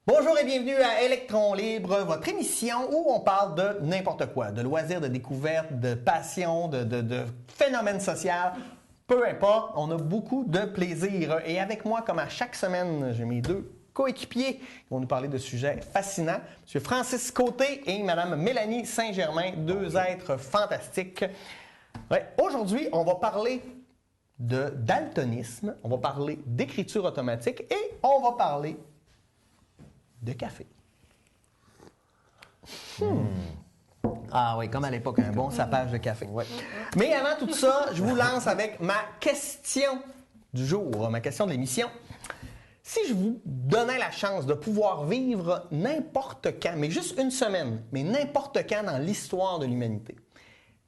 Bonjour et bienvenue à Électron Libre, votre émission où on parle de n'importe quoi, de loisirs, de découvertes, de passion, de phénomènes sociaux. Peu importe, on a beaucoup de plaisir. Et avec moi, comme à chaque semaine, j'ai mes deux coéquipiers qui vont nous parler de sujets fascinants. M. Francis Côté et Mme Mélanie Saint-Germain, deux êtres fantastiques. Ouais, aujourd'hui, on va parler de daltonisme, on va parler d'écriture automatique et on va parler de café. Ah oui, comme à l'époque, un bon sapage de café. Ouais. Mais avant tout ça, je vous lance avec ma question du jour, ma question de l'émission. Si je vous donnais la chance de pouvoir vivre n'importe quand, mais juste une semaine, mais n'importe quand dans l'histoire de l'humanité,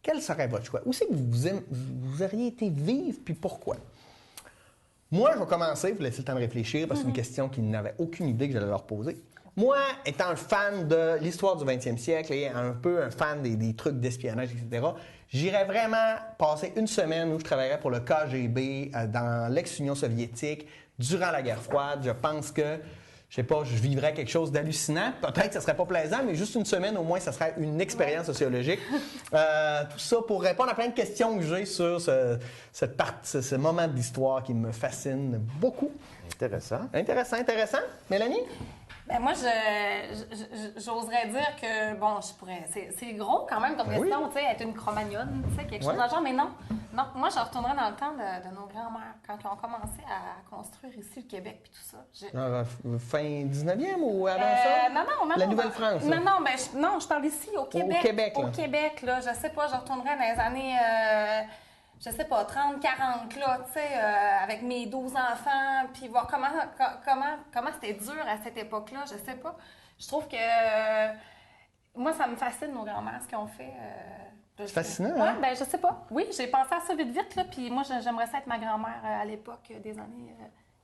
quel serait votre choix? Où c'est que vous auriez été vivre, puis pourquoi? Moi, je vais commencer, vous laissez le temps de réfléchir, parce que c'est une question qu'ils n'avaient aucune idée que j'allais leur poser. Moi, étant un fan de l'histoire du 20e siècle et un peu un fan des trucs d'espionnage, etc., j'irais vraiment passer une semaine où je travaillerais pour le KGB dans l'ex-Union soviétique durant la guerre froide. Je pense que, je sais pas, je vivrais quelque chose d'hallucinant. Peut-être que ça serait pas plaisant, mais juste une semaine, au moins, ça serait une expérience sociologique. Tout ça pour répondre à plein de questions que j'ai sur ce moment de l'histoire qui me fascine beaucoup. Intéressant. Intéressant. Mélanie? Ben moi, j'oserais dire que, bon, je pourrais. C'est gros quand même comme question, tu sais, être une Cro-Magnon, tu sais, quelque chose dans le genre, mais non. Non, moi, je retournerais dans le temps de nos grands-mères, quand ils ont commencé à construire ici le Québec puis tout ça. Fin 19e ou avant ça? Non. La Nouvelle-France? Non, je parle ici, au Québec. Au Québec, là. Je sais pas, je retournerais dans les années. Je sais pas, 30, 40, là, tu sais, avec mes 12 enfants, puis voir comment c'était dur à cette époque-là, je sais pas. Je trouve que, moi, ça me fascine, nos grands-mères, ce qu'ils ont fait. C'est fascinant, hein? hein? Ben, je sais pas. Oui, j'ai pensé à ça vite, là, puis moi, j'aimerais ça être ma grand-mère à l'époque des années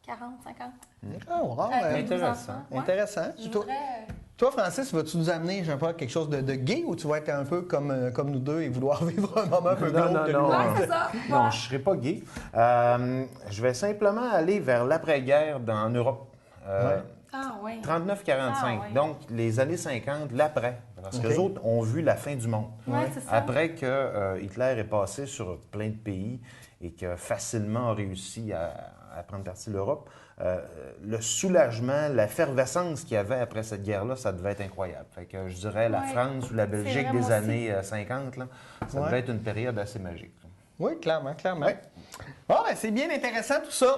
40, 50. Ah, wow, intéressant. Ouais. Intéressant. Toi, Francis, vas-tu nous amener, je sais pas, quelque chose de gay ou tu vas être un peu comme nous deux et vouloir vivre un moment un peu glauque de Ouais, l'humanité? c'est ça. Non, je ne serai pas gay. Je vais simplement aller vers l'après-guerre en Europe. Ah oui. 39-45, Ah, oui. donc les années 50, l'après. Parce que les autres ont vu la fin du monde. Ouais, c'est ça. Après que Hitler est passé sur plein de pays et que facilement a réussi à prendre partie de l'Europe, le soulagement, l'effervescence qu'il y avait après cette guerre-là, ça devait être incroyable. Fait que je dirais la France ou la Belgique des années 50, là, ça devait être une période assez magique. Là. Oui, clairement. Bon, ben, c'est bien intéressant tout ça.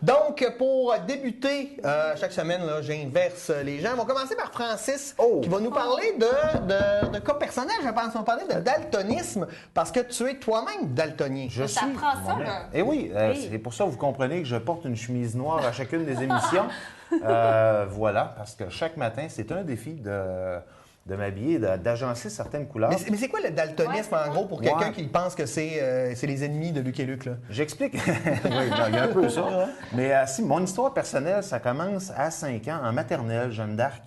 Donc, pour débuter, chaque semaine, là, j'inverse les gens. On va commencer par Francis, qui va nous parler de cas personnels, je pense. On va parler de daltonisme, parce que tu es toi-même daltonien. Ça prend ça, là. Et oui, c'est pour ça que vous comprenez que je porte une chemise noire à chacune des émissions. Voilà, parce que chaque matin, c'est un défi de m'habiller, d'agencer certaines couleurs. Mais c'est quoi le daltonisme, en gros, pour quelqu'un qui pense que c'est les ennemis de Luc et Luc, là? J'explique. Oui, il y a un peu ça. Mais si mon histoire personnelle, ça commence à 5 ans, en maternelle, Jeanne d'Arc,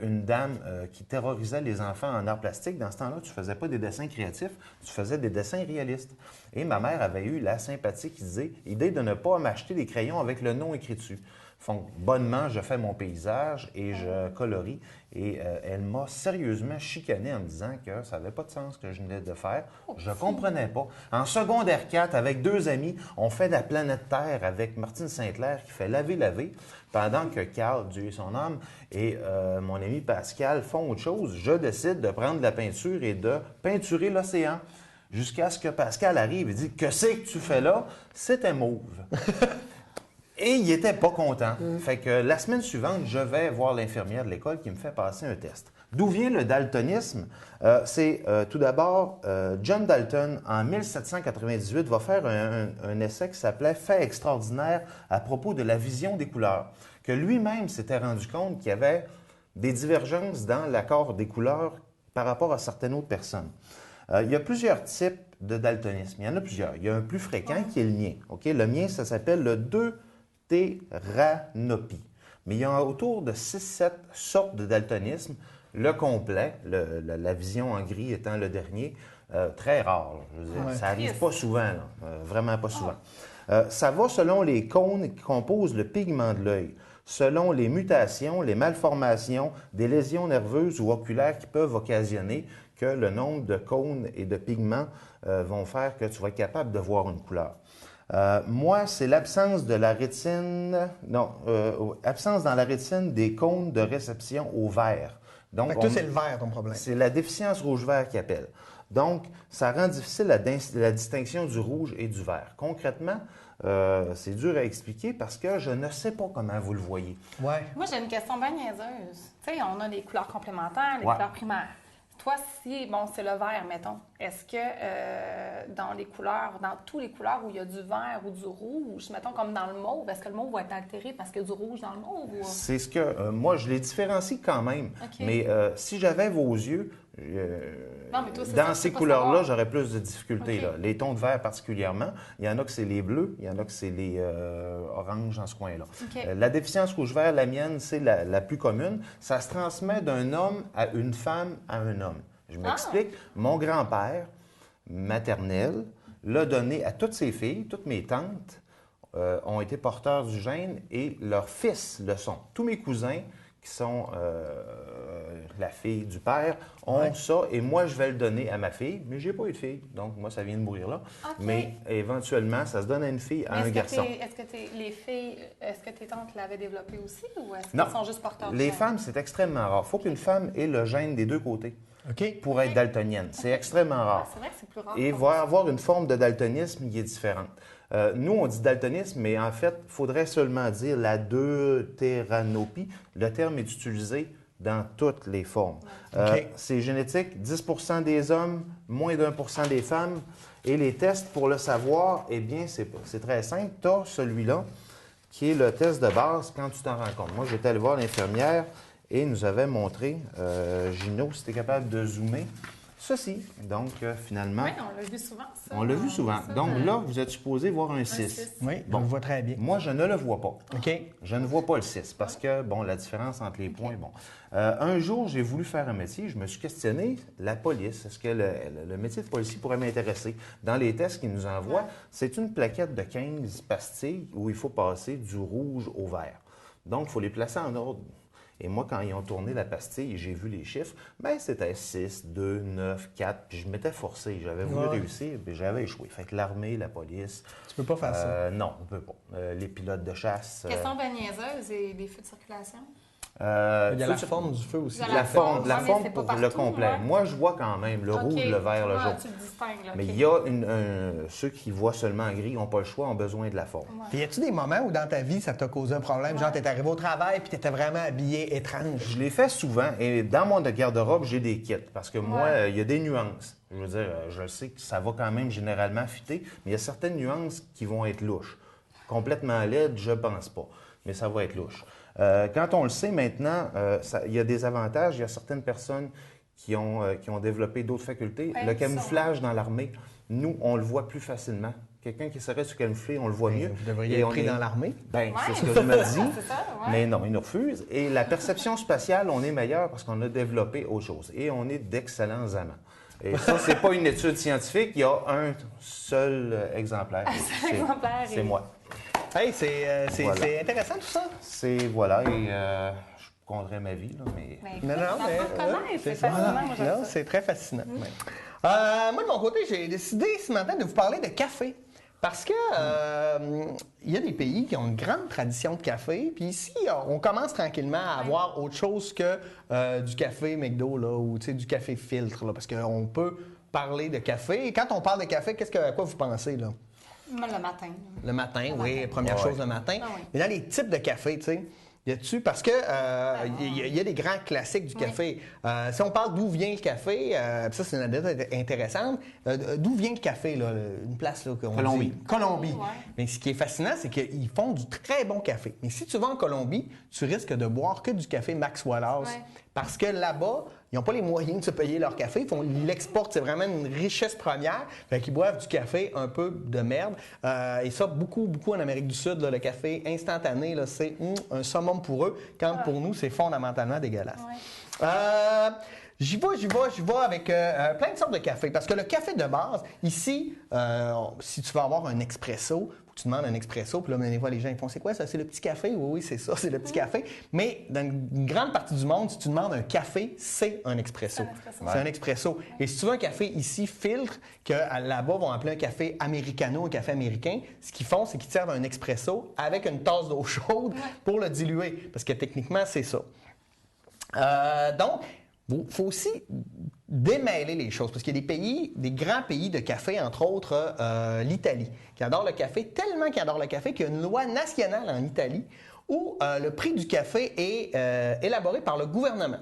une dame qui terrorisait les enfants en art plastique. Dans ce temps-là, tu ne faisais pas des dessins créatifs, tu faisais des dessins réalistes. Et ma mère avait eu la sympathique idée de ne pas m'acheter des crayons avec le nom écrit dessus. Donc, bonnement, je fais mon paysage et je colorie. Et elle m'a sérieusement chicané en me disant que ça n'avait pas de sens ce que je venais de faire. Je ne comprenais pas. En secondaire 4, avec deux amis, on fait de la planète Terre avec Martine Saint-Clair qui fait laver, pendant que Carl, Dieu ait son âme, et mon ami Pascal font autre chose. Je décide de prendre de la peinture et de peinturer l'océan. Jusqu'à ce que Pascal arrive et dit « Que c'est que tu fais là? » C'était mauve. Et il n'était pas content. Fait que la semaine suivante, je vais voir l'infirmière de l'école qui me fait passer un test. D'où vient le daltonisme? C'est tout d'abord John Dalton, en 1798, va faire un essai qui s'appelait « Fait extraordinaire à propos de la vision des couleurs », que lui-même s'était rendu compte qu'il y avait des divergences dans l'accord des couleurs par rapport à certaines autres personnes. Il y a plusieurs types de daltonisme. Il y en a plusieurs. Il y a un plus fréquent qui est le mien. Okay? Le mien, ça s'appelle le deutéranopie. Mais il y a autour de 6-7 sortes de daltonisme. Le complet, la vision en gris étant le dernier, très rare. Je veux dire, ça n'arrive pas souvent, là, vraiment pas souvent. Ça va selon les cônes qui composent le pigment de l'œil. selon les mutations, les malformations, des lésions nerveuses ou oculaires qui peuvent occasionner que le nombre de cônes et de pigments vont faire que tu vas être capable de voir une couleur. Moi, c'est l'absence de la rétine, absence dans la rétine des cônes de réception au vert. Donc, toi, c'est le vert ton problème. C'est la déficience rouge-vert qui appelle. Donc, ça rend difficile la distinction du rouge et du vert. Concrètement, c'est dur à expliquer parce que je ne sais pas comment vous le voyez. Ouais. Moi, j'ai une question bien niaiseuse. Tu sais, on a les couleurs complémentaires, les couleurs primaires. Toi, si, bon, c'est le vert, mettons, est-ce que dans les couleurs, dans toutes les couleurs où il y a du vert ou du rouge, mettons comme dans le mauve, est-ce que le mauve va être altéré parce qu'il y a du rouge dans le mauve? Ou... C'est ce que, moi, je les différencie quand même. Okay. Mais si j'avais vos yeux, non, mais toi, dans ces couleurs-là, j'aurais plus de difficultés. Okay. Là. Les tons de vert particulièrement. Il y en a que c'est les bleus, il y en a que c'est les oranges dans ce coin-là. Okay. La déficience rouge-vert, la mienne, c'est la plus commune. Ça se transmet d'un homme à une femme à un homme. Je m'explique. Mon grand-père maternel l'a donné à toutes ses filles, toutes mes tantes ont été porteurs du gène et leurs fils le sont. Tous mes cousins qui sont la fille du père, ont ça, et moi, je vais le donner à ma fille, mais j'ai pas eu de fille, donc moi, ça vient de mourir là. Okay. Mais éventuellement, ça se donne à une fille, à un garçon. Est-ce que les filles, est-ce que tes tantes l'avaient développé aussi, ou est-ce Non. qu'elles sont juste porteurs du Les gène? femmes, c'est extrêmement rare. Il faut qu'une femme ait le gène des deux côtés pour être daltonienne. C'est extrêmement rare. C'est vrai que c'est plus rare. Et va avoir une forme de daltonisme qui est différente. Nous, on dit daltonisme, mais en fait, il faudrait seulement dire la deutéranopie. Le terme est utilisé dans toutes les formes. C'est génétique, 10 des hommes, moins d'1 des femmes. Et les tests pour le savoir, eh bien, c'est très simple. Tu as celui-là, qui est le test de base quand tu t'en rends compte. Moi, j'étais allé voir l'infirmière et nous avait montré, Gino, si tu es capable de zoomer, ceci. Donc, finalement... Oui, on l'a vu souvent, ça. On l'a vu souvent. Ça, donc là, vous êtes supposé voir un 6. Oui, bon. on le voit très bien. Moi, je ne le vois pas. OK. Je ne vois pas le 6 parce que, bon, la différence entre les points, bon. Un jour, j'ai voulu faire un métier. Je me suis questionné, la police, est-ce que le métier de policier pourrait m'intéresser? Dans les tests qu'ils nous envoient, c'est une plaquette de 15 pastilles où il faut passer du rouge au vert. Donc, il faut les placer en ordre. Et moi, quand ils ont tourné la pastille et j'ai vu les chiffres, bien, c'était 6, 2, 9, 4. Puis je m'étais forcé. J'avais voulu réussir, puis j'avais échoué. Fait que l'armée, la police... Tu peux pas faire ça? Non, on peut pas. Les pilotes de chasse... Question bien niaiseuse et des feux de circulation? Il y a la forme du feu aussi. La forme pour partout, le complet. Ouais. Moi, je vois quand même le rouge, le vert, le jaune. Tu le distingues, là, Mais il y a ceux qui voient seulement en gris, n'ont pas le choix, ont besoin de la forme. Puis y a-tu des moments où dans ta vie, ça t'a causé un problème? Genre, t'es arrivé au travail puis t'étais vraiment habillé étrange. Je l'ai fait souvent. Et dans mon garde-robe, j'ai des kits. Parce que moi, il y a des nuances. Je veux dire, je sais que ça va quand même généralement fitter, mais il y a certaines nuances qui vont être louches. Complètement laides, je pense pas. Mais ça va être louche. Quand on le sait maintenant, il y a des avantages. Il y a certaines personnes qui ont développé d'autres facultés. Le camouflage dans l'armée, nous, on le voit plus facilement. Quelqu'un qui serait sur camouflé, on le voit mieux. Vous devriez être pris dans l'armée. Bien, c'est ce que je me dis. Ça, mais non, ils nous refusent. Et la perception spatiale, on est meilleur parce qu'on a développé autre chose. Et on est d'excellents amants. Et ça, c'est pas une étude scientifique. Il y a un seul exemplaire. C'est moi. Hey, c'est intéressant tout ça. Voilà, et je compterais ma vie, là, mais... C'est fascinant, moi, j'aime ça. C'est très fascinant. Moi, de mon côté, j'ai décidé ce matin de vous parler de café. Parce que il y a des pays qui ont une grande tradition de café, puis ici, on commence tranquillement à avoir autre chose que du café McDo, là, ou du café filtre, là, parce qu'on peut parler de café. Et quand on parle de café, à quoi vous pensez, là? Moi, le matin. Le matin, oui, première chose le matin. Mais dans les types de café, tu sais, y a-tu, parce que il y a des grands classiques du café. Si on parle d'où vient le café, ça c'est une anecdote intéressante. D'où vient le café, là, une place là qu'on Colombie. dit Colombie. Mais ce qui est fascinant, c'est qu'ils font du très bon café. Mais si tu vas en Colombie, tu risques de boire que du café Max Wallace. Parce que là-bas, ils n'ont pas les moyens de se payer leur café. Ils l'exportent, c'est vraiment une richesse première. Fait qu'ils boivent du café un peu de merde. Et ça, beaucoup en Amérique du Sud, là, le café instantané, là, c'est un summum pour eux, quand pour nous, c'est fondamentalement dégueulasse. J'y vais avec plein de sortes de café. Parce que le café de base, ici, si tu veux avoir un expresso, tu demandes un expresso, puis là, des fois, les gens ils font, c'est quoi ça? C'est le petit café? Oui, c'est ça, c'est le petit café. Mais dans une grande partie du monde, si tu demandes un café, c'est un expresso. C'est un expresso. Et si tu veux un café ici, filtre, que là-bas, vont appeler un café americano, un café américain, ce qu'ils font, c'est qu'ils te servent un expresso avec une tasse d'eau chaude pour le diluer. Parce que techniquement, c'est ça. Donc, il faut aussi démêler les choses, parce qu'il y a des pays, des grands pays de café, entre autres l'Italie, qui adorent le café, tellement qu'ils adorent le café qu'il y a une loi nationale en Italie où le prix du café est élaboré par le gouvernement.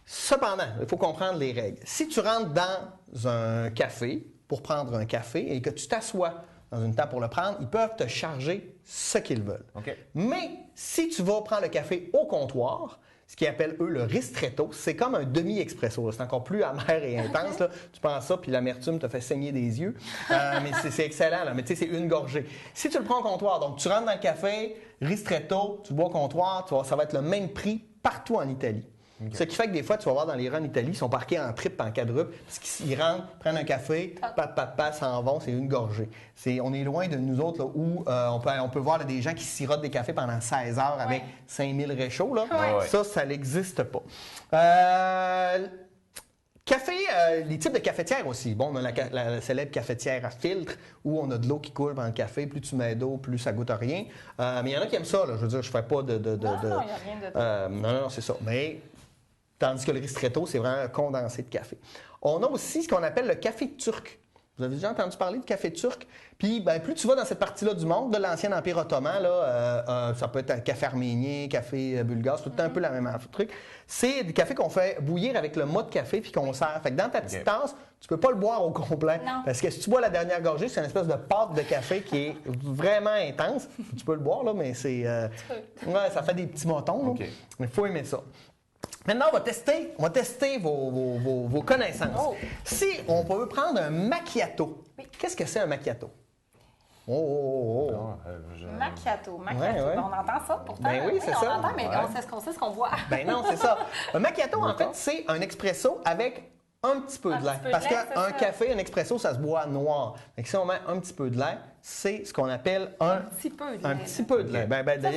Cependant, il faut comprendre les règles. Si tu rentres dans un café pour prendre un café et que tu t'assois dans une table pour le prendre, ils peuvent te charger ce qu'ils veulent. Okay. Mais si tu vas prendre le café au comptoir, ce qu'ils appellent, eux, le ristretto, c'est comme un demi-expresso. C'est encore plus amer et intense. Là. Tu penses ça, puis l'amertume te fait saigner des yeux. Mais c'est excellent. Là. Mais tu sais, c'est une gorgée. Si tu le prends au comptoir, donc tu rentres dans le café, ristretto, tu bois au comptoir, ça va être le même prix partout en Italie. Okay. Ce qui fait que des fois, tu vas voir dans les rues en Italie, ils sont parqués en triple, en quadruple, parce qu'ils rentrent, prennent un café, s'en vont, c'est une gorgée. On est loin de nous autres là, où on peut voir là, des gens qui sirotent des cafés pendant 16 heures avec 5000 réchauds. Là. Ça n'existe pas. Café, les types de cafetières aussi. Bon, on a la célèbre cafetière à filtre où on a de l'eau qui coule dans le café. Plus tu mets d'eau, plus ça goûte à rien. Mais il y en a qui aiment ça. Là. Je veux dire, je fais pas de... Non, il n'y a rien de... non, c'est ça. Mais... Tandis que le ristretto, c'est vraiment un condensé de café. On a aussi ce qu'on appelle le café turc. Vous avez déjà entendu parler de café turc? Puis, plus tu vas dans cette partie-là du monde, de l'ancien Empire ottoman, là, ça peut être un café arménien, café bulgare, c'est tout le temps un peu la même truc. C'est du café qu'on fait bouillir avec le mât de café puis qu'on sert. Fait que dans ta petite tasse, tu peux pas le boire au complet. Non. Parce que si tu bois la dernière gorgée, c'est une espèce de pâte de café qui est vraiment intense. Tu peux le boire, là, mais c'est... ça fait des petits motons. Okay. Mais il faut aimer ça. Maintenant, on va tester vos connaissances. Oh. Si on peut prendre un macchiato, qu'est-ce que c'est un macchiato? Macchiato. Ouais. On entend ça pourtant. Ben oui, c'est ça. On entend, mais on sait ce qu'on voit. Ben non, c'est ça. Un macchiato, en fait, c'est un expresso avec un petit peu de lait. Parce qu'un café, un expresso, ça se boit noir. Donc, si on met un petit peu de lait, c'est ce qu'on appelle un petit peu de lait. Un petit peu de lait.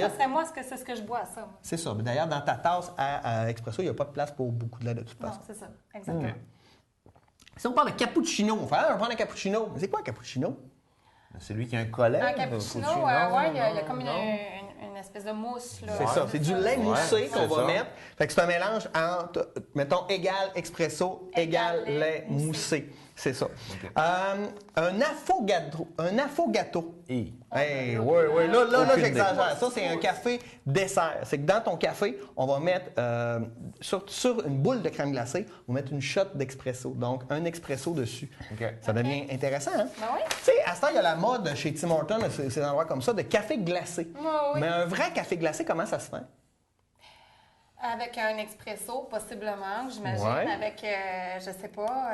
Ça serait moi, c'est ce que je bois, ça. C'est ça. D'ailleurs, dans ta tasse à expresso, il n'y a pas de place pour beaucoup de lait de toute façon. Non, c'est ça. Exactement. Si on parle de cappuccino, on va prendre un cappuccino. Mais c'est quoi un cappuccino? C'est lui qui a un collet. Un cappuccino, il y a comme une espèce de mousse. Là. C'est ça, c'est du lait moussé qu'on va mettre. Fait que c'est un mélange entre, mettons, égal expresso, égal lait moussé. C'est ça. Okay. Un affogato. Oui, là j'exagère. Ça, c'est un café dessert. C'est que dans ton café, on va mettre, sur une boule de crème glacée, on va mettre une shot d'expresso. Donc, un expresso dessus. Okay. Ça devient intéressant, hein? Ben oui. Tu sais, à ce temps, il y a la mode chez Tim Hortons, ces endroits comme ça, de café glacé. Ben oui. Mais un vrai café glacé, comment ça se fait? Avec un expresso, possiblement, j'imagine. Ouais. Avec, je sais pas,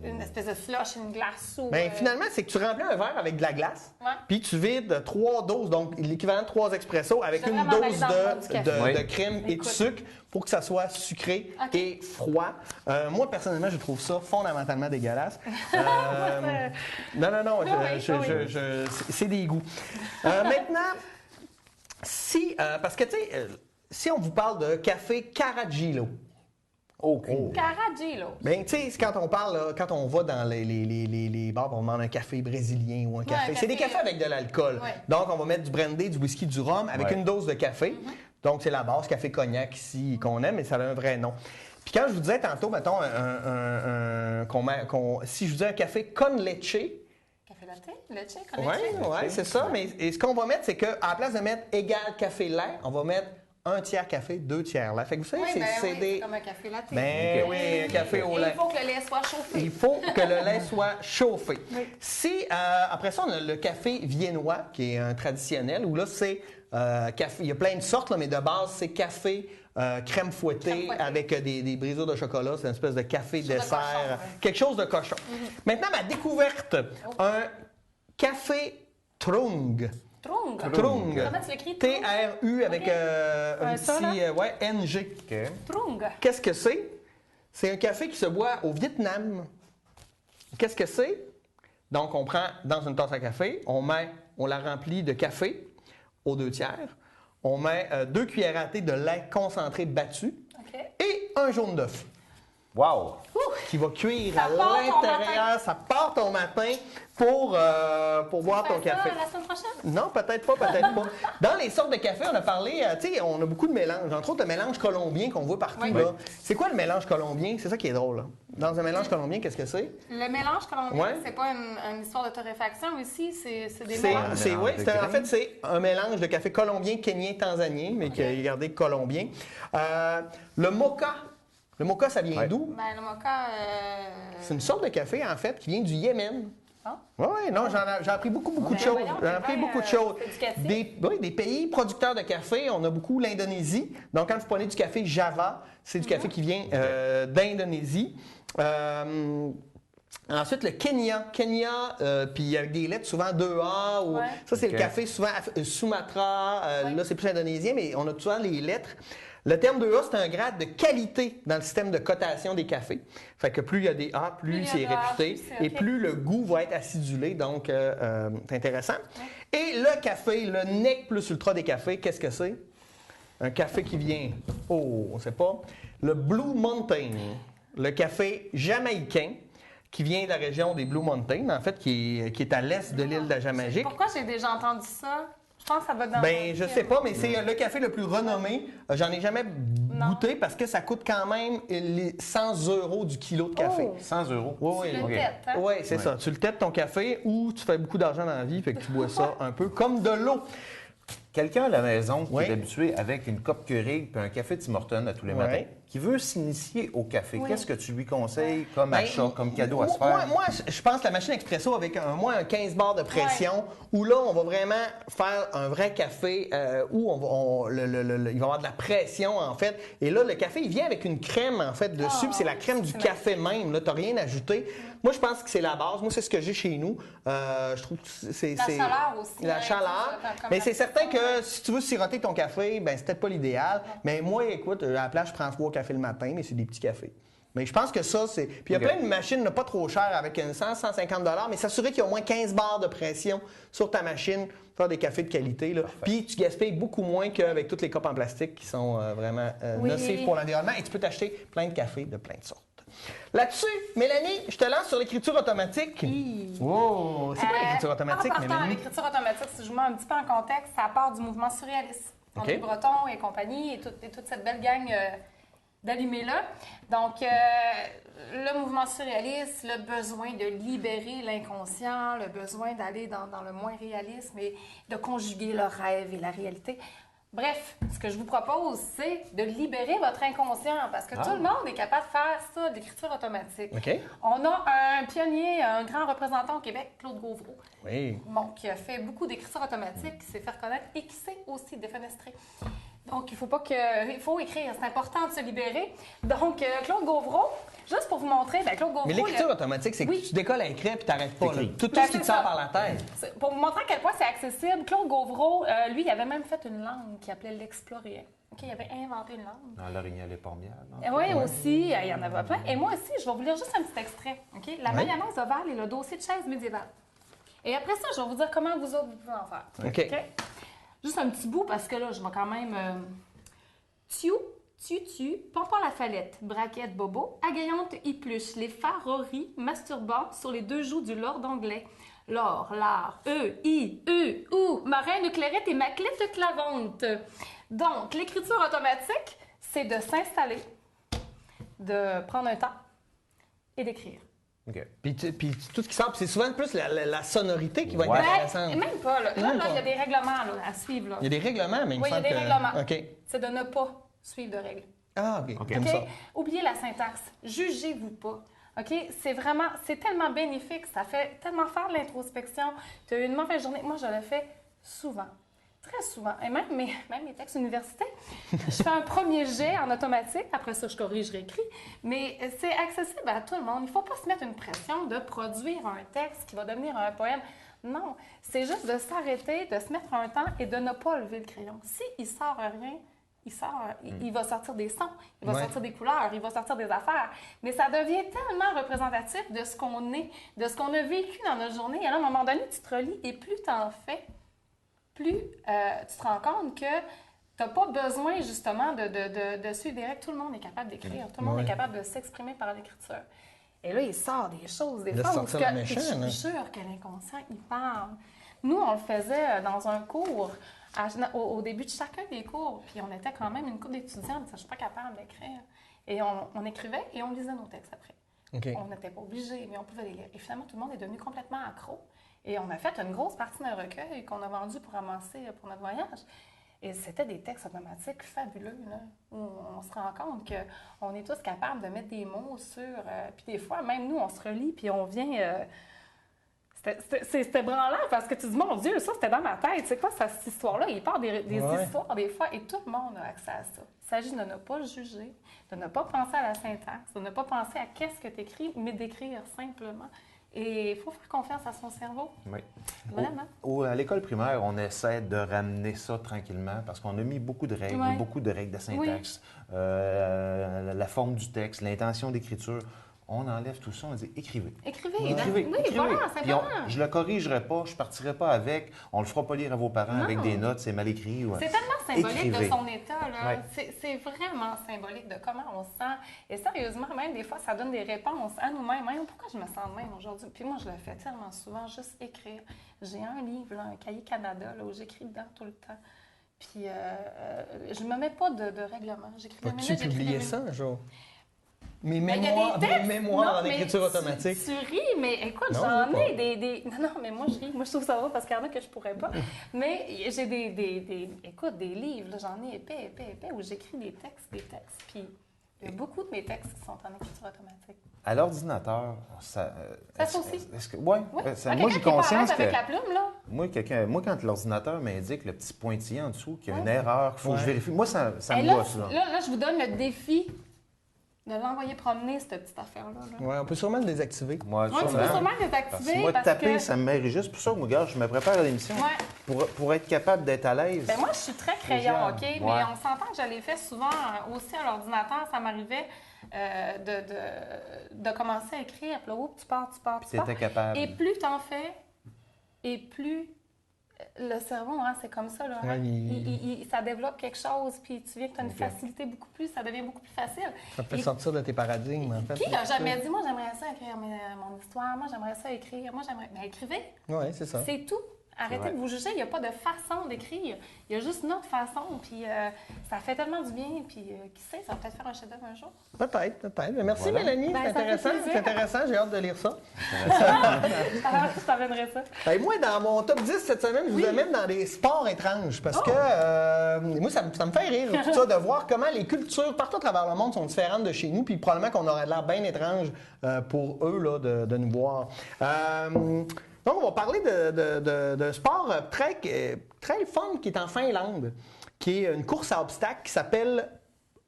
une espèce de slush, une glace ou... Bien, finalement, c'est que tu remplis un verre avec de la glace, puis tu vides 3 doses, donc l'équivalent de 3 expressos, avec une dose de crème et de sucre pour que ça soit sucré et froid. Moi, personnellement, je trouve ça fondamentalement dégueulasse. Non, c'est des goûts. Maintenant, parce que, tu sais... Si on vous parle de café Caragillo. Caragillo. Bien, tu sais, quand on parle, quand on va dans les bars, on demande un café brésilien ou un café. C'est des cafés avec de l'alcool. Ouais. Donc, on va mettre du brandy, du whisky, du rhum avec une dose de café. Donc, c'est la base, café cognac ici qu'on aime, mais ça a un vrai nom. Puis quand je vous disais tantôt, mettons, si je vous disais un café con leche. Café latte? Oui, c'est ça. Mais ce qu'on va mettre, c'est qu'à la place de mettre égal café lait, on va mettre 1 tiers café, 2 tiers lait. Fait que vous savez, c'est comme un café latte. Oui, un café au lait. Il faut que le lait soit chauffé. Il faut que le lait soit chauffé. Oui. Si, après ça, on a le café viennois, qui est un traditionnel, où là, c'est café. Il y a plein de sortes, là, mais de base, c'est café crème fouettée avec des brisures de chocolat. C'est une espèce de café dessert. Quelque chose de cochon. Maintenant, ma découverte, un café Trung. Trung. Comment tu l'écris? T-R-U avec un petit N-G. Okay. Trung. Qu'est-ce que c'est? C'est un café qui se boit au Vietnam. Qu'est-ce que c'est? Donc, on prend dans une tasse à café, on la remplit de café aux 2/3. On met 2 cuillères à thé de lait concentré battu et un jaune d'œuf. Wow! Qui va cuire à l'intérieur. Ça part ton matin pour boire ton café. La semaine prochaine? Non, peut-être pas, peut-être pas. Dans les sortes de café, on a parlé, tu sais, on a beaucoup de mélanges. Entre autres, le mélange colombien qu'on voit partout. Là. C'est quoi le mélange colombien? C'est ça qui est drôle. Là. Dans un mélange colombien, qu'est-ce que c'est? Le mélange colombien, c'est pas une histoire de torréfaction ici, c'est des mélanges. En fait, c'est un mélange de café colombien, kenyan, tanzanien, mais qui est gardé colombien. Le mocha. Le mocha, ça vient d'où? Ben, le mocha... C'est une sorte de café, en fait, qui vient du Yémen. Ah? Oui, non, j'ai appris beaucoup de choses. J'ai appris beaucoup de choses. Des pays producteurs de café, on a beaucoup l'Indonésie. Donc, quand vous prenez du café Java, c'est du café qui vient d'Indonésie. Ensuite, le Kenya. Puis avec des lettres souvent 2A. Ça, c'est le café souvent Sumatra. Là, c'est plus indonésien, mais on a souvent les lettres. Le terme 2A, c'est un grade de qualité dans le système de cotation des cafés. Fait que plus il y a des A, plus c'est réputé et plus le goût va être acidulé. Donc, c'est intéressant. Et le café, le NEC plus ultra des cafés, qu'est-ce que c'est? Un café qui vient, on ne sait pas, le Blue Mountain, le café jamaïcain qui vient de la région des Blue Mountains, en fait, qui est à l'est de l'île de la Jamaïque. Pourquoi j'ai déjà entendu ça? Je pense que ça va dans je sais pas, mais c'est le café le plus renommé. J'en ai jamais goûté parce que ça coûte quand même les 100 € du kilo de café. 100 €? Oui, tu le têtes, hein? Oui, c'est ça. Tu le têtes ton café ou tu fais beaucoup d'argent dans la vie, fait que tu bois ça un peu comme de l'eau. Quelqu'un à la maison qui est habitué avec une coupe Keurig et un café Tim Hortons à tous les matins, qui veut s'initier au café, qu'est-ce que tu lui conseilles comme achat, comme cadeau à se faire? Moi, je pense que la machine expresso avec un 15 bars de pression, où là, on va vraiment faire un vrai café où il va y avoir de la pression, en fait. Et là, le café, il vient avec une crème, en fait, dessus. Puis c'est la crème du café même. Là, tu n'as rien ajouté. Moi, je pense que c'est la base. Moi, c'est ce que j'ai chez nous. Je trouve que c'est... La chaleur aussi. La chaleur. Mais c'est certain que si tu veux siroter ton café, ben c'est peut-être pas l'idéal. Mais moi, écoute, à la place, je prends 3 cafés le matin, mais c'est des petits cafés. Mais je pense que ça, c'est... Puis il y a plein de machines pas trop chères avec 100-150 $, mais s'assurer qu'il y a au moins 15 bars de pression sur ta machine pour faire des cafés de qualité. Là. Puis tu gaspilles beaucoup moins qu'avec toutes les copes en plastique qui sont vraiment nocives pour l'environnement. Et tu peux t'acheter plein de cafés de plein de sortes. Là-dessus, Mélanie, je te lance sur l'écriture automatique. Wow! C'est quoi l'écriture automatique, Mélanie? L'écriture automatique, si je vous mets un petit peu en contexte, ça part du mouvement surréaliste. André Breton et compagnie et toute cette belle gang d'allumés-là. Donc, le mouvement surréaliste, le besoin de libérer l'inconscient, le besoin d'aller dans le moins réalisme et de conjuguer le rêve et la réalité. Bref, ce que je vous propose, c'est de libérer votre inconscient parce que tout le monde est capable de faire ça, de l'écriture automatique. On a un pionnier, un grand représentant au Québec, Claude Gauvreau, qui a fait beaucoup d'écriture automatique, qui s'est fait reconnaître et qui sait aussi défenestrer. Donc, il faut écrire, c'est important de se libérer. Donc, Claude Gauvreau, juste pour vous montrer, Claude Gauvreau... Mais l'écriture automatique, c'est que tu décolles à écrire puis tu n'arrêtes pas. Tout ce qui te sort par la tête. Pour vous montrer à quel point c'est accessible, Claude Gauvreau, lui, il avait même fait une langue qu'il appelait l'explorien. Il avait inventé une langue. Dans l'orignal et Pormial. Oui, aussi, il y en avait plein. Et moi aussi, je vais vous lire juste un petit extrait. La mayonnaise ovale et le dossier de chaise médiévale. Et après ça, je vais vous dire comment vous autres, vous pouvez en faire. Juste un petit bout, parce que là, je vais quand même... Pompon la Fallette, braquette bobo, agayante épluche, les faroris masturbant sur les 2 joues du lord anglais. L'or, l'art, ma reine clairette et ma clette clavante. Donc, l'écriture automatique, c'est de s'installer, de prendre un temps et d'écrire. Puis tout ce qui sort, c'est souvent plus la sonorité qui va être intéressante. Même pas. Là, il y a des règlements à suivre. Là. Il y a des règlements, mais il me semble il y a des règlements. OK. C'est de ne pas suivre de règles. Ah, OK. Comme ça. Oubliez la syntaxe. Jugez-vous pas. OK? C'est tellement bénéfique. Ça fait tellement faire de l'introspection. Tu as eu une mauvaise journée. Moi, je le fais souvent. Très souvent. Et même mes textes universitaires, je fais un premier jet en automatique. Après ça, je corrige, je réécris. Mais c'est accessible à tout le monde. Il ne faut pas se mettre une pression de produire un texte qui va devenir un poème. Non. C'est juste de s'arrêter, de se mettre un temps et de ne pas lever le crayon. S'il ne sort rien, il va sortir des sons, il va sortir des couleurs, il va sortir des affaires. Mais ça devient tellement représentatif de ce qu'on est, de ce qu'on a vécu dans notre journée. Et là, à un moment donné, tu te relis et plus tu en fais, plus tu te rends compte que tu n'as pas besoin justement de suivre des règles. Tout le monde est capable d'écrire, tout le monde est capable de s'exprimer par l'écriture. Et là, il sort des choses, des fois où je suis sûre que l'inconscient, il parle. Nous, on le faisait dans un cours, au début de chacun des cours, puis on était quand même une couple d'étudiants, je ne suis pas capable d'écrire. Et on écrivait et on lisait nos textes après. Okay. On n'était pas obligés, mais on pouvait les lire. Et finalement, tout le monde est devenu complètement accro. Et on a fait une grosse partie d'un recueil qu'on a vendu pour ramasser pour notre voyage. Et c'était des textes automatiques fabuleux, là, où on se rend compte qu'on est tous capables de mettre des mots sur... puis des fois, même nous, on se relit, puis on vient... C'était branlant parce que tu dis, mon Dieu, ça, c'était dans ma tête. C'est quoi cette histoire-là? Il part des histoires, des fois, et tout le monde a accès à ça. Il s'agit de ne pas juger, de ne pas penser à la syntaxe, de ne pas penser à qu'est-ce que tu écris, mais d'écrire simplement. Et il faut faire confiance à son cerveau. Oui. Vraiment. À l'école primaire, on essaie de ramener ça tranquillement parce qu'on a mis beaucoup de règles de syntaxe, la forme du texte, l'intention d'écriture. On enlève tout ça, on dit écrivez. Écrivez. Voilà, c'est bon. Je le corrigerai pas, je partirai pas avec, on le fera pas lire à vos parents avec des notes, c'est mal écrit. C'est tellement symbolique de son état, là. C'est vraiment symbolique de comment on se sent. Et sérieusement, même des fois, ça donne des réponses à nous-mêmes. Pourquoi je me sens de même aujourd'hui? Puis moi, je le fais tellement souvent, juste écrire. J'ai un livre, là, un cahier Canada, là, où j'écris dedans tout le temps. Puis je me mets pas de règlement. J'écris des minutes, j'écris publier ça un jour? Mes mémoires en écriture automatique. Tu ris, mais écoute, j'en ai des... Non, mais moi, je ris. Moi, je trouve ça va parce qu'il y en a que je pourrais pas. Mais j'ai écoute, des livres, là, j'en ai épais, où j'écris des textes. Puis il y a beaucoup de mes textes qui sont en écriture automatique. À l'ordinateur, ça se aussi? Oui. Moi, j'ai conscience que... avec la plume, là? Moi, quand l'ordinateur m'indique le petit pointillé en dessous, qu'il y a une erreur, qu'il faut que je vérifie, moi, ça me gosse. Là, je vous donne le défi de l'envoyer promener, cette petite affaire-là. Oui, on peut sûrement le désactiver. Oui, tu peux sûrement le désactiver. Moi, taper, ça me mérite juste. Pour ça, moi, gars, je me prépare à l'émission. Pour être capable d'être à l'aise. Moi, je suis très crayon, OK? Mais on s'entend que je l'ai fait souvent aussi à l'ordinateur. Ça m'arrivait de commencer à écrire. Puis là, tu pars. Puis tu étais capable. Et plus tu en fais, et plus... Le cerveau, c'est comme ça. Là, ça développe quelque chose, puis tu viens que tu as une facilité beaucoup plus, ça devient beaucoup plus facile. Ça peut sortir de tes paradigmes, en fait. Qui n'a jamais dit, moi, j'aimerais ça écrire mon histoire, moi, j'aimerais ça écrire, ben, écrivez. Oui, c'est ça. C'est tout. Arrêtez de vous juger, il n'y a pas de façon d'écrire. Il y a juste une autre façon, puis ça fait tellement du bien, puis qui sait, ça va peut-être faire un chef-d'œuvre un jour. Peut-être. Mais merci, Mélanie, c'est intéressant, j'ai hâte de lire ça. Je t'amènerai ça. Et moi, dans mon top 10 cette semaine, je vous amène dans des sports étranges, parce que moi, ça me fait rire, tout ça, de voir comment les cultures partout à travers le monde sont différentes de chez nous, puis probablement qu'on aurait l'air bien étrange pour eux là, de nous voir. Donc, on va parler d'un sport très fun qui est en Finlande, qui est une course à obstacles qui s'appelle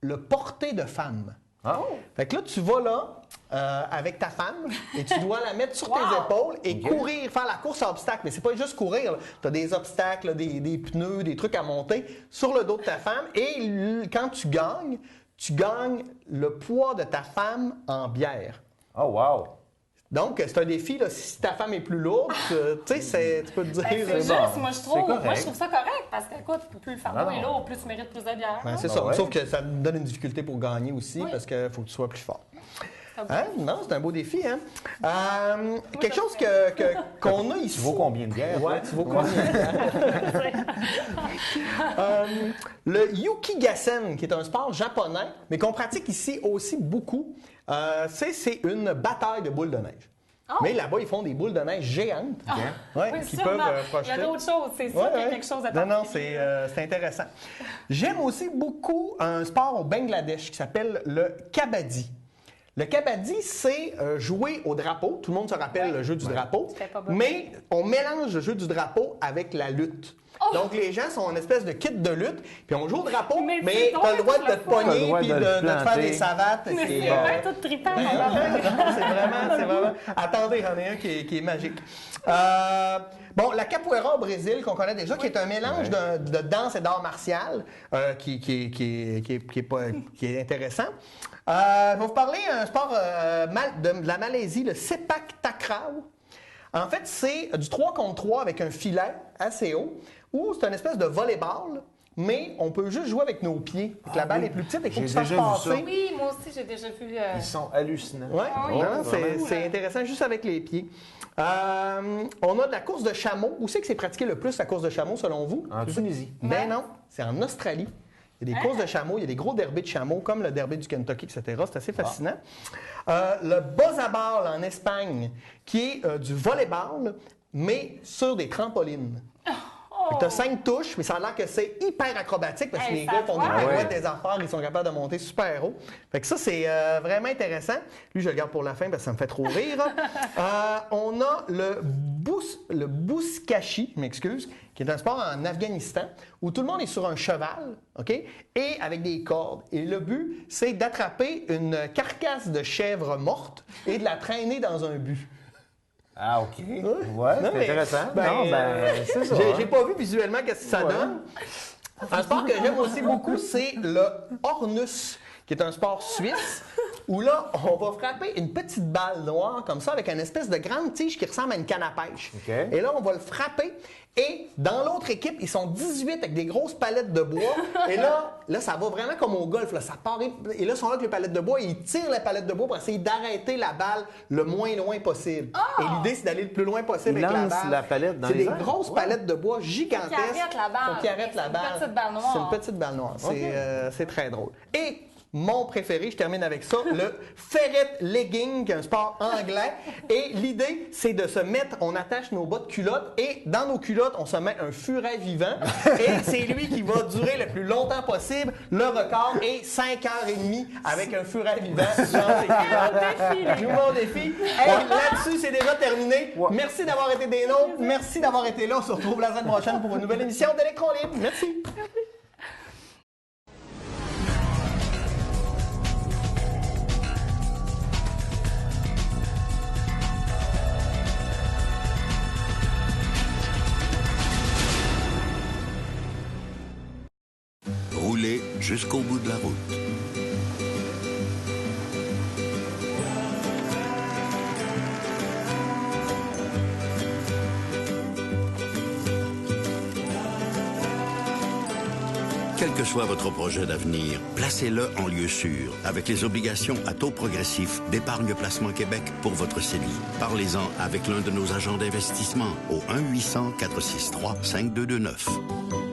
le porté de femme. Fait que là, tu vas là avec ta femme et tu dois la mettre sur tes épaules et courir, faire la course à obstacles. Mais c'est pas juste courir. Tu as des obstacles, des pneus, des trucs à monter sur le dos de ta femme. Et quand tu gagnes le poids de ta femme en bière. Oh, wow! Donc, c'est un défi, là, si ta femme est plus lourde, tu sais, tu peux te dire... c'est juste, moi, je trouve ça correct, parce que, écoute, plus le fardeau est lourd, plus tu mérites plus de bière. C'est ça, sauf que ça nous donne une difficulté pour gagner aussi, parce qu'il faut que tu sois plus fort. Non, c'est un beau défi, hein? Quelque chose qu'on a ici... Tu vaux combien de bières? Oui, tu vaux combien de bières? Le Yukigassen, qui est un sport japonais, mais qu'on pratique ici aussi beaucoup, c'est une bataille de boules de neige. Mais là-bas, ils font des boules de neige géantes qui peuvent projeter. Il y a d'autres choses, c'est sûr qu'il y a quelque chose à faire. Non, c'est intéressant. J'aime aussi beaucoup un sport au Bangladesh qui s'appelle le kabaddi. Le kabaddi, c'est jouer au drapeau. Tout le monde se rappelle le jeu du drapeau. Mais on mélange le jeu du drapeau avec la lutte. Oh. Donc, les gens sont en espèce de kit de lutte, puis on joue au drapeau, mais tu as le droit de te pogner puis de te faire des savates. Mais c'est vraiment tout trippant. C'est vraiment... Attendez, j'en ai un qui est magique. Bon, la capoeira au Brésil, qu'on connaît déjà, qui est un mélange de danse et d'art martial, qui est intéressant. Je vais vous parler d'un sport de la Malaisie, le sepak takraw. En fait, c'est du 3 contre 3 avec un filet assez haut, où c'est une espèce de volleyball, mais on peut juste jouer avec nos pieds. La balle est plus petite et il faut que tu fasses passer. Oui, moi aussi, j'ai déjà vu... Ils sont hallucinants. Oui, c'est intéressant, juste avec les pieds. On a de la course de chameau. Où c'est que c'est pratiqué le plus, la course de chameau, selon vous? En Tunisie. Ben non, c'est en Australie. Il y a des courses de chameaux, il y a des gros derbys de chameaux, comme le derby du Kentucky, etc. C'est assez fascinant. Le bozabal en Espagne, qui est du volleyball, mais sur des trampolines. Tu as 5 touches, mais ça a l'air que c'est hyper acrobatique parce que les gars font des pirouettes, des affaires, ils sont capables de monter super haut. Fait que ça, c'est vraiment intéressant. Lui, je le garde pour la fin parce que ça me fait trop rire. On a le bouskashi, je m'excuse, qui est un sport en Afghanistan où tout le monde est sur un cheval, OK, et avec des cordes. Et le but, c'est d'attraper une carcasse de chèvre morte et de la traîner dans un but. Ah, OK. Ouais, c'est intéressant. C'est ça. J'ai pas vu visuellement qu'est-ce que ça donne. Un sport que j'aime aussi beaucoup, c'est le Hornus, qui est un sport suisse, où là, on va frapper une petite balle noire comme ça, avec une espèce de grande tige qui ressemble à une canne à pêche. Okay. Et là, on va le frapper. Et dans l'autre équipe, ils sont 18 avec des grosses palettes de bois. Et là, ça va vraiment comme au golf. Là, ça part, et là, ils sont là avec les palettes de bois et ils tirent les palettes de bois pour essayer d'arrêter la balle le moins loin possible. Oh! Et l'idée, c'est d'aller le plus loin possible avec la balle. La palette dans c'est des grosses palettes de bois gigantesques. Faut qu'ils arrêtent la balle. Faut qu'ils arrêtent la balle. C'est une petite balle noire. C'est une petite balle noire. C'est très drôle. Et mon préféré, je termine avec ça, le ferret legging, qui est un sport anglais. Et l'idée, c'est de se mettre, on attache nos bas de culottes et dans nos culottes, on se met un furet vivant. Et c'est lui qui va durer le plus longtemps possible. Le record est 5h30 avec un furet vivant. Joue mon défi. Hey, là-dessus, c'est déjà terminé. Merci d'avoir été des nôtres. Merci d'avoir été là. On se retrouve la semaine prochaine pour une nouvelle émission d'Électron Libre. Merci. Roulez jusqu'au bout de la route. Quel que soit votre projet d'avenir, placez-le en lieu sûr avec les obligations à taux progressif d'Épargne Placement Québec pour votre CELI. Parlez-en avec l'un de nos agents d'investissement au 1-800-463-5229.